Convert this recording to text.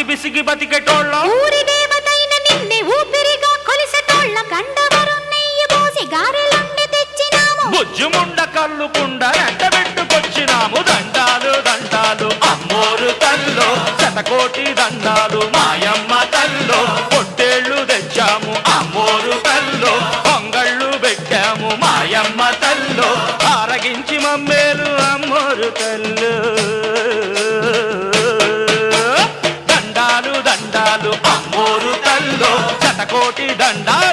బిసిగి బతికెటోళ్ళం ఊరి దేవతైన నిన్నే ఊపిరిగా కొలిసెటోళ్ళ గండవరం నెయ్యి పోసి గారెలుండి తెచ్చినాము బుజ్జుముండ కల్లుకుండ ఎండబెట్టుకొచ్చినాము దండాలు దండాలు అమ్మోరు తల్లో శతకోటి దండాలు మాయమ్మ తల్లో పొట్టేళ్లు తెచ్చాము అమ్మోరు తల్లో పొంగళ్ళు పెట్టాము మాయమ్మ తల్లో ఆరగించి మమ్మేలు అమ్మోరు తల్లు దండాలు దండాలు అమ్మోరు తల్లో శతకోటి దండాలు